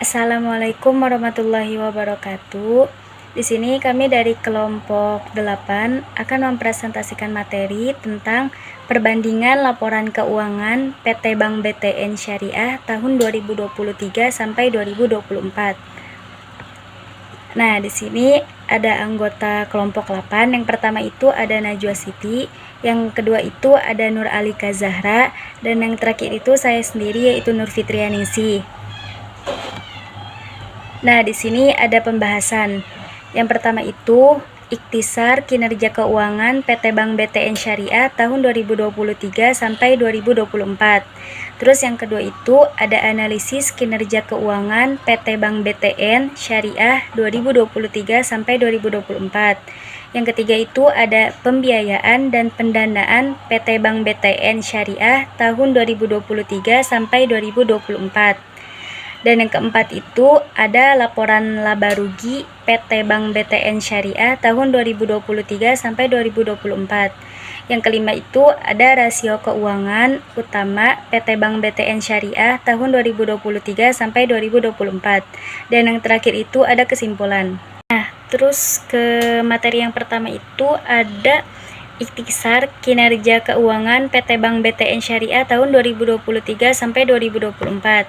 Assalamualaikum warahmatullahi wabarakatuh. Di sini kami dari kelompok 8 akan mempresentasikan materi tentang perbandingan laporan keuangan PT Bank BTN Syariah tahun 2023 sampai 2024. Nah, di sini ada anggota kelompok 8. Yang pertama itu ada Najwa Siti, yang kedua itu ada Nur Alika Zahra, dan yang terakhir itu saya sendiri yaitu Nur Fitrianingsih. Nah, di sini ada pembahasan. Yang pertama itu ikhtisar kinerja keuangan PT Bank BTN Syariah tahun 2023 sampai 2024. Terus yang kedua itu ada analisis kinerja keuangan PT Bank BTN Syariah 2023 sampai 2024. Yang ketiga itu ada pembiayaan dan pendanaan PT Bank BTN Syariah tahun 2023 sampai 2024. Dan yang keempat itu ada laporan laba rugi PT Bank BTN Syariah tahun 2023 sampai 2024. Yang kelima itu ada rasio keuangan utama PT Bank BTN Syariah tahun 2023 sampai 2024. Dan yang terakhir itu ada kesimpulan. Nah, terus ke materi yang pertama itu ada ikhtisar kinerja keuangan PT Bank BTN Syariah tahun 2023 sampai 2024.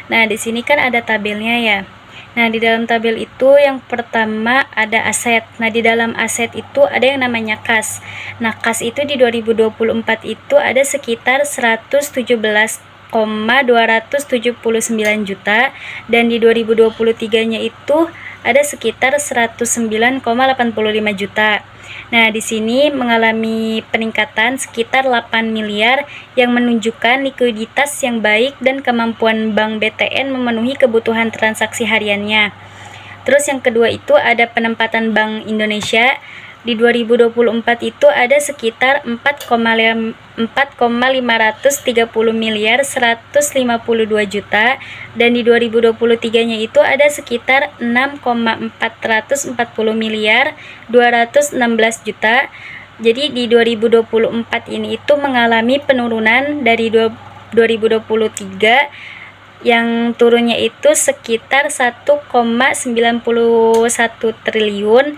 Nah, di sini kan ada tabelnya ya. Nah, di dalam tabel itu yang pertama ada aset. Nah, di dalam aset itu ada yang namanya kas. Nah, kas itu di 2024 itu ada sekitar 117,279 juta, dan di 2023-nya itu ada sekitar 109,85 juta. Nah, di sini mengalami peningkatan sekitar 8 miliar yang menunjukkan likuiditas yang baik dan kemampuan Bank BTN memenuhi kebutuhan transaksi hariannya. Terus yang kedua itu ada penempatan Bank Indonesia. Di 2024 itu ada sekitar 4,530 miliar 152 juta, dan di 2023-nya itu ada sekitar 6,440 miliar 216 juta. Jadi di 2024 ini itu mengalami penurunan dari 2023 yang turunnya itu sekitar 1,91 triliun.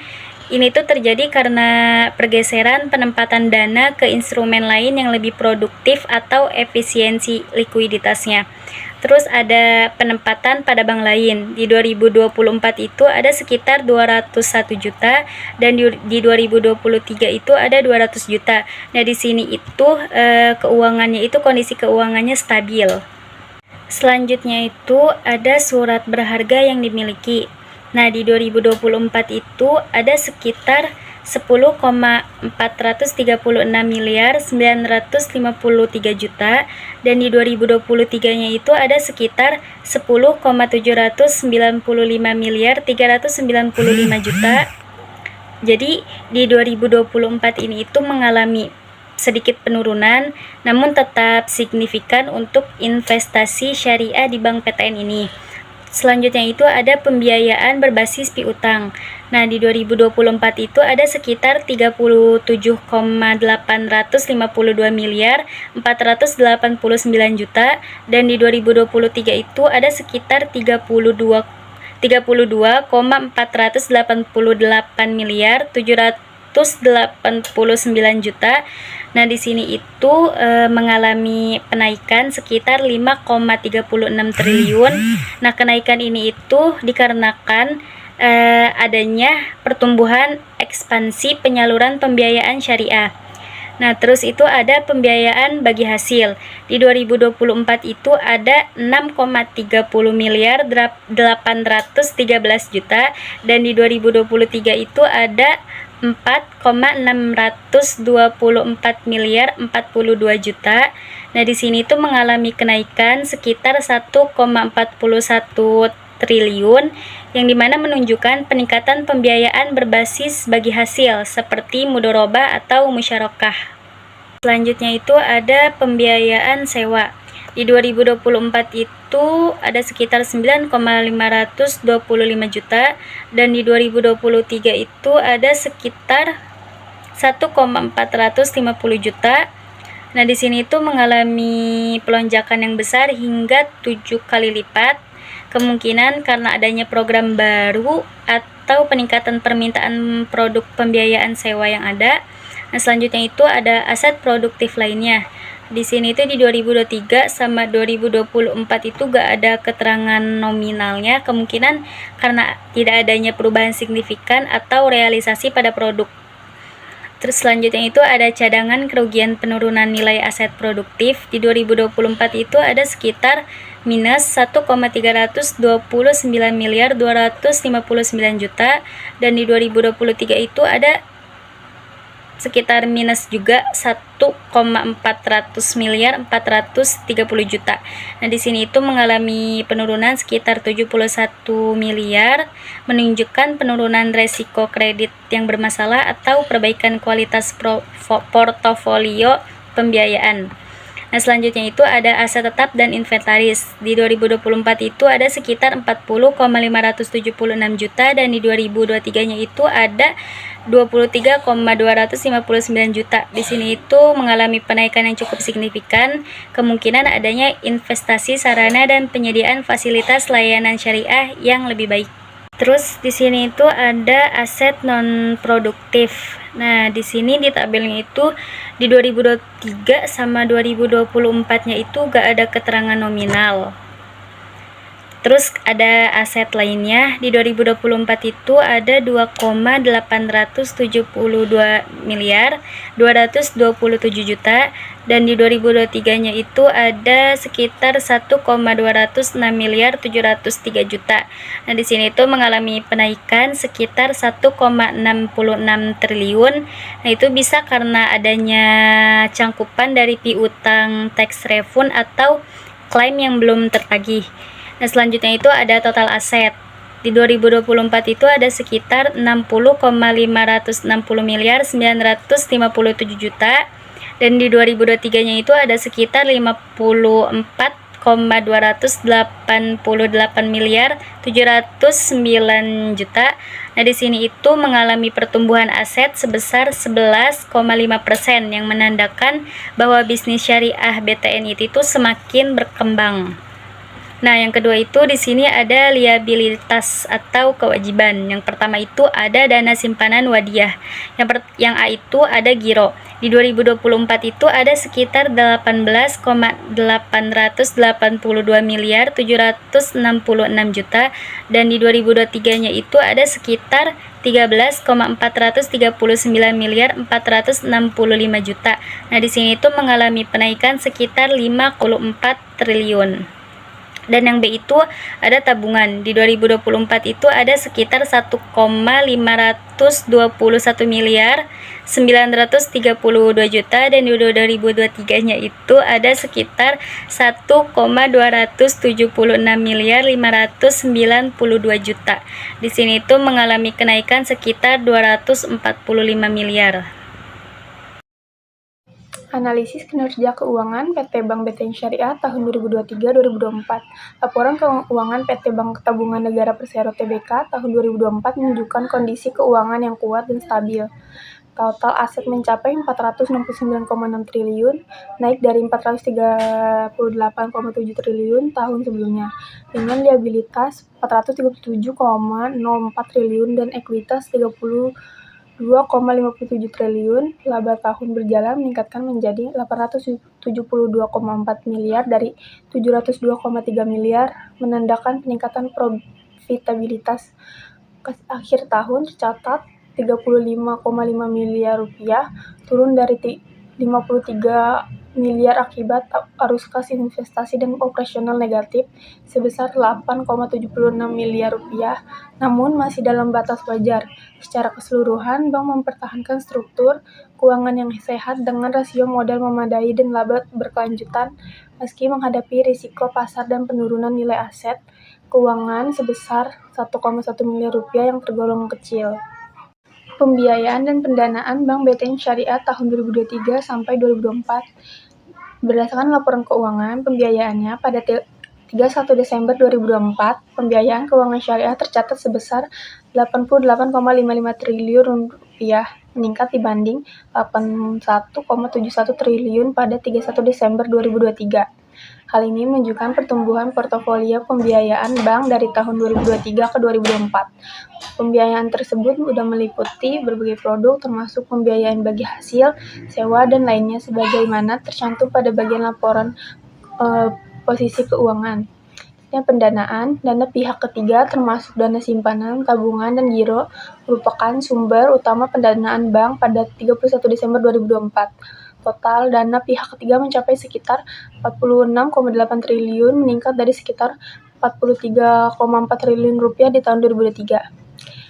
Ini tuh terjadi karena pergeseran penempatan dana ke instrumen lain yang lebih produktif atau efisiensi likuiditasnya. Terus ada penempatan pada bank lain. Di 2024 itu ada sekitar 201 juta, dan di 2023 itu ada 200 juta. Nah, di sini itu keuangannya itu kondisi keuangannya stabil. Selanjutnya itu ada surat berharga yang dimiliki. Nah, di 2024 itu ada sekitar 10,436 miliar 953 juta, dan di 2023-nya itu ada sekitar 10,795 miliar 395 juta. Jadi di 2024 ini itu mengalami sedikit penurunan, namun tetap signifikan untuk investasi syariah di Bank PTN ini. Selanjutnya itu ada pembiayaan berbasis piutang. Nah, di 2024 itu ada sekitar 37,852 miliar 489 juta, dan di 2023 itu ada sekitar 32,488 miliar 789 juta. Nah, di sini itu mengalami kenaikan sekitar 5,36 triliun. Nah, kenaikan ini itu dikarenakan adanya pertumbuhan ekspansi penyaluran pembiayaan syariah. Nah, terus itu ada pembiayaan bagi hasil. Di 2024 itu ada 6,30 miliar 813 juta, dan di 2023 itu ada 4,624 miliar 42 juta. Nah, di sini tuh mengalami kenaikan sekitar 1,41 triliun, yang dimana menunjukkan peningkatan pembiayaan berbasis bagi hasil seperti mudharabah atau musyarakah. Selanjutnya itu ada pembiayaan sewa. Di 2024 itu ada sekitar 9,525 juta, dan di 2023 itu ada sekitar 1,450 juta. Nah, di sini itu mengalami pelonjakan yang besar hingga 7 kali lipat. Kemungkinan karena adanya program baru atau peningkatan permintaan produk pembiayaan sewa yang ada. Nah, selanjutnya itu ada aset produktif lainnya. Di sini itu di 2023 sama 2024 itu gak ada keterangan nominalnya, kemungkinan karena tidak adanya perubahan signifikan atau realisasi pada produk. Terus selanjutnya itu ada cadangan kerugian penurunan nilai aset produktif. Di 2024 itu ada sekitar minus 1,329 miliar 259 juta, dan di 2023 itu ada sekitar minus juga 1,400 miliar 430 juta. Nah, di sini itu mengalami penurunan sekitar 71 miliar, menunjukkan penurunan resiko kredit yang bermasalah atau perbaikan kualitas portofolio pembiayaan. Nah, selanjutnya itu ada aset tetap dan inventaris. Di 2024 itu ada sekitar 40,576 juta, dan di 2023-nya itu ada 23,259 juta. Di sini itu mengalami penaikan yang cukup signifikan, kemungkinan adanya investasi sarana dan penyediaan fasilitas layanan syariah yang lebih baik. Terus di sini itu ada aset non produktif. Nah, di sini di tabelnya itu di 2023 sama 2024-nya itu gak ada keterangan nominal. Terus ada aset lainnya. Di 2024 itu ada 2,872 miliar 227 juta, dan di 2023-nya itu ada sekitar 1,206 miliar 703 juta. Nah, di sini itu mengalami penaikan sekitar 1,66 triliun. Nah, itu bisa karena adanya cangkupan dari piutang tax refund atau klaim yang belum tertagih. Nah, selanjutnya itu ada total aset. Di 2024 itu ada sekitar 60,560 miliar 957 juta, dan di 2023-nya itu ada sekitar 54,288 miliar 709 juta. Nah, di sini itu mengalami pertumbuhan aset sebesar 11,5% yang menandakan bahwa bisnis syariah BTN itu semakin berkembang. Nah, yang kedua itu di sini ada liabilitas atau kewajiban. Yang pertama itu ada dana simpanan wadiah. Yang A itu ada giro. Di 2024 itu ada sekitar 18,882 miliar 766 juta, dan di 2023-nya itu ada sekitar 13,439 miliar 465 juta. Nah, di sini itu mengalami penaikan sekitar 54 triliun. Dan yang B itu ada tabungan. Di 2024 itu ada sekitar 1,521 miliar 932 juta, dan di 2023-nya itu ada sekitar 1,276 miliar 592 juta. Di sini itu mengalami kenaikan sekitar 245 miliar. Analisis kinerja keuangan PT Bank BTN Syariah tahun 2023-2024. Laporan keuangan PT Bank Tabungan Negara Persero Tbk tahun 2024 menunjukkan kondisi keuangan yang kuat dan stabil. Total aset mencapai 469,6 triliun, naik dari 438,7 triliun tahun sebelumnya, dengan liabilitas 437,04 triliun dan ekuitas 2,57 triliun. Laba tahun berjalan meningkatkan menjadi 872,4 miliar dari 702,3 miliar, menandakan peningkatan profitabilitas. Akhir tahun tercatat 35,5 miliar rupiah, turun dari 53 miliar akibat arus kas investasi dan operasional negatif sebesar 8,76 miliar rupiah, namun masih dalam batas wajar. Secara keseluruhan, bank mempertahankan struktur keuangan yang sehat dengan rasio modal memadai dan laba berkelanjutan meski menghadapi risiko pasar dan penurunan nilai aset keuangan sebesar 1,1 miliar rupiah yang tergolong kecil. Pembiayaan dan pendanaan Bank BTN Syariah tahun 2023 sampai 2024. Berdasarkan laporan keuangan pembiayaannya pada 31 Desember 2024, pembiayaan keuangan syariah tercatat sebesar 88,55 triliun rupiah, meningkat dibanding 81,71 triliun pada 31 Desember 2023. Hal ini menunjukkan pertumbuhan portofolio pembiayaan bank dari tahun 2023 ke 2024. Pembiayaan tersebut sudah meliputi berbagai produk termasuk pembiayaan bagi hasil, sewa, dan lainnya sebagaimana tercantum pada bagian laporan posisi keuangan. Pendanaan, dana pihak ketiga termasuk dana simpanan, tabungan, dan giro merupakan sumber utama pendanaan bank pada 31 Desember 2024. Total dana pihak ketiga mencapai sekitar 46,8 triliun meningkat dari sekitar 43,4 triliun rupiah di tahun 2023.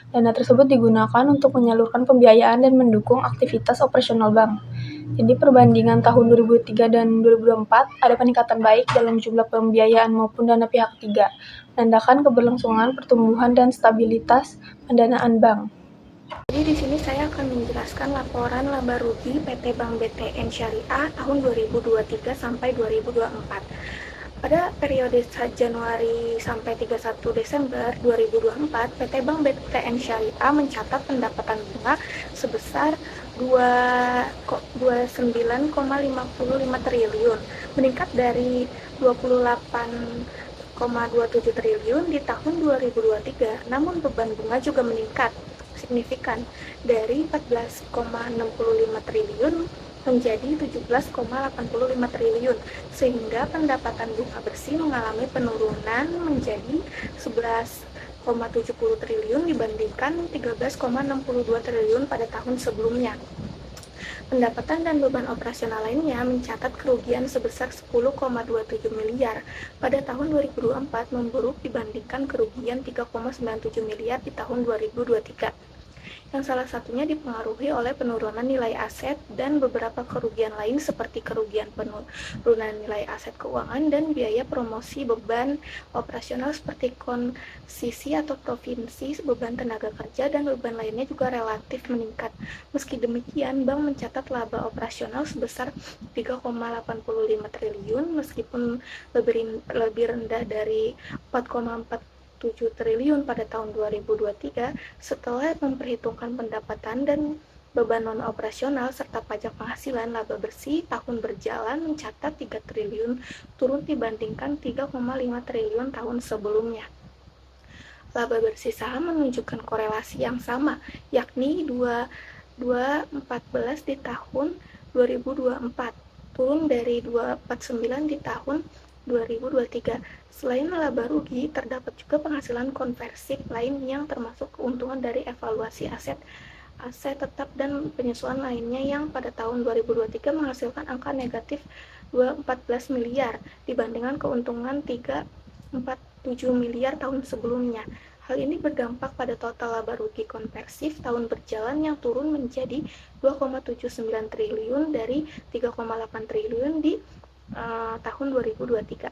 Dana tersebut digunakan untuk menyalurkan pembiayaan dan mendukung aktivitas operasional bank. Jadi perbandingan tahun 2003 dan 2024 ada peningkatan baik dalam jumlah pembiayaan maupun dana pihak ketiga, menandakan keberlangsungan pertumbuhan dan stabilitas pendanaan bank. Jadi di sini saya akan menjelaskan laporan laba rugi PT Bank BTN Syariah tahun 2023 sampai 2024. Pada periode Januari sampai 31 Desember 2024, PT Bank BTN Syariah mencatat pendapatan bunga sebesar 29,55 triliun, meningkat dari 28,27 triliun di tahun 2023. Namun beban bunga juga meningkat signifikan dari 14,65 triliun menjadi 17,85 triliun, sehingga pendapatan bunga bersih mengalami penurunan menjadi 11,70 triliun dibandingkan 13,62 triliun pada tahun sebelumnya. Pendapatan dan beban operasional lainnya mencatat kerugian sebesar 10,27 miliar pada tahun 2024, memburuk dibandingkan kerugian 3,97 miliar di tahun 2023. Yang salah satunya dipengaruhi oleh penurunan nilai aset dan beberapa kerugian lain seperti kerugian penurunan nilai aset keuangan dan biaya promosi beban operasional seperti konsisi atau provinsi, beban tenaga kerja, dan beban lainnya juga relatif meningkat. Meski demikian, bank mencatat laba operasional sebesar 3,85 triliun meskipun lebih rendah dari 4,47 triliun pada tahun 2023 setelah memperhitungkan pendapatan dan beban non-operasional serta pajak penghasilan. Laba bersih tahun berjalan mencatat 3 triliun, turun dibandingkan 3,5 triliun tahun sebelumnya. Laba bersih saham menunjukkan korelasi yang sama, yakni 2,14 di tahun 2024, turun dari 2,49 di tahun 2023. Selain laba rugi, terdapat juga penghasilan konversif lain yang termasuk keuntungan dari evaluasi aset tetap dan penyesuaian lainnya yang pada tahun 2023 menghasilkan angka negatif 2,14 miliar dibandingkan keuntungan 3,47 miliar tahun sebelumnya. Hal ini berdampak pada total laba rugi konversif tahun berjalan yang turun menjadi 2,79 triliun dari 3,8 triliun di tahun 2023.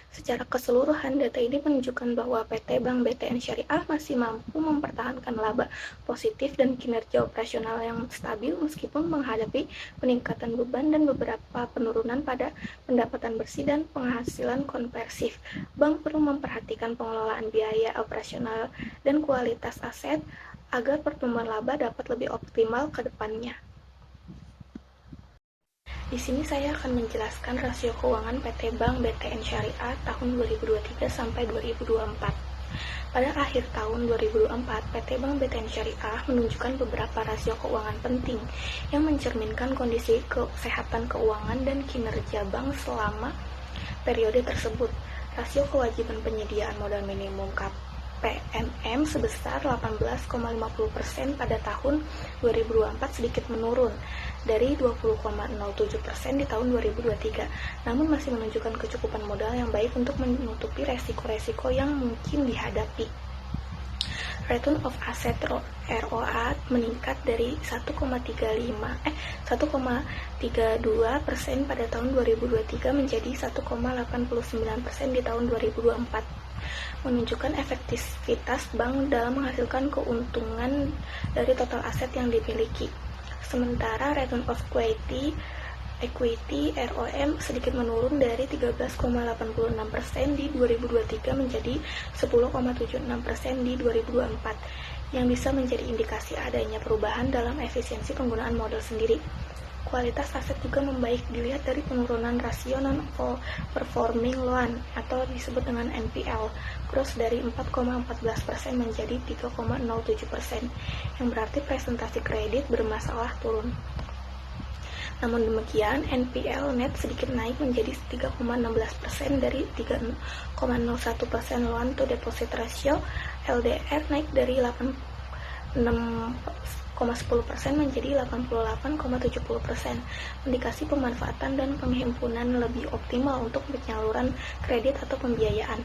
Secara keseluruhan, data ini menunjukkan bahwa PT Bank BTN Syariah masih mampu mempertahankan laba positif dan kinerja operasional yang stabil meskipun menghadapi peningkatan beban dan beberapa penurunan pada pendapatan bersih dan penghasilan konversif. Bank perlu memperhatikan pengelolaan biaya operasional dan kualitas aset agar pertumbuhan laba dapat lebih optimal ke depannya. Di sini saya akan menjelaskan rasio keuangan PT Bank BTN Syariah tahun 2023 sampai 2024. Pada akhir tahun 2024, PT Bank BTN Syariah menunjukkan beberapa rasio keuangan penting yang mencerminkan kondisi kesehatan keuangan dan kinerja bank selama periode tersebut. Rasio kewajiban penyediaan modal minimum PMM sebesar 18,50% pada tahun 2024 sedikit menurun dari 20,07% di tahun 2023, namun masih menunjukkan kecukupan modal yang baik untuk menutupi resiko-resiko yang mungkin dihadapi. Return of Asset ROA meningkat dari 1,32% pada tahun 2023 menjadi 1,89% di tahun 2024. Menunjukkan efektivitas bank dalam menghasilkan keuntungan dari total aset yang dimiliki. Sementara return of equity ROM sedikit menurun dari 13,86% di 2023 menjadi 10,76% di 2024, yang bisa menjadi indikasi adanya perubahan dalam efisiensi penggunaan modal sendiri. Kualitas aset juga membaik dilihat dari penurunan rasio non-performing loan atau disebut dengan NPL gross dari 4,14% menjadi 3,07%, yang berarti presentasi kredit bermasalah turun. Namun demikian, NPL net sedikit naik menjadi 3,16% dari 3,01%. Loan to deposit ratio LDR naik dari 86,10% menjadi 88,70%, indikasi pemanfaatan dan penghimpunan lebih optimal untuk penyaluran kredit atau pembiayaan.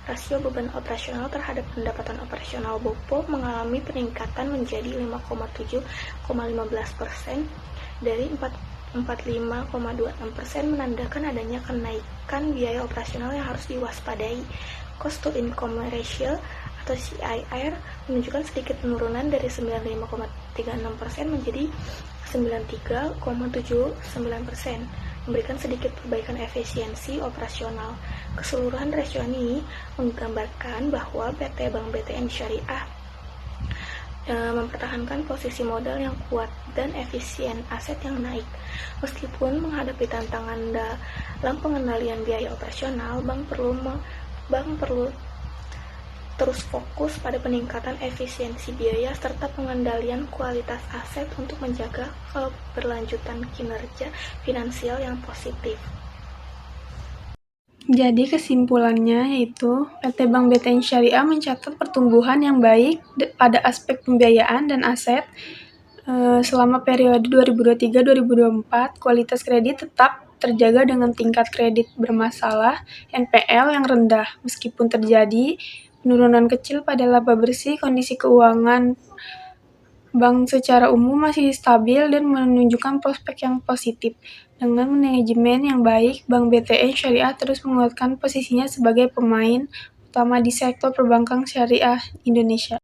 Rasio beban operasional terhadap pendapatan operasional BOPO mengalami peningkatan menjadi 5,7,15% dari 45,26%, menandakan adanya kenaikan biaya operasional yang harus diwaspadai. Cost to income ratio atau CIR menunjukkan sedikit penurunan dari 95,36% menjadi 93,79%, memberikan sedikit perbaikan efisiensi operasional. Keseluruhan rasio ini menggambarkan bahwa PT Bank BTN Syariah mempertahankan posisi modal yang kuat dan efisien aset yang naik. Meskipun menghadapi tantangan dalam pengendalian biaya operasional, bank perlu terus fokus pada peningkatan efisiensi biaya serta pengendalian kualitas aset untuk menjaga keberlanjutan kinerja finansial yang positif. Jadi kesimpulannya yaitu PT Bank BTN Syariah mencatat pertumbuhan yang baik pada aspek pembiayaan dan aset selama periode 2023-2024. Kualitas kredit tetap terjaga dengan tingkat kredit bermasalah (NPL) yang rendah. Meskipun terjadi penurunan kecil pada laba bersih, kondisi keuangan bank secara umum masih stabil dan menunjukkan prospek yang positif. Dengan manajemen yang baik, Bank BTN Syariah terus menguatkan posisinya sebagai pemain utama di sektor perbankan syariah Indonesia.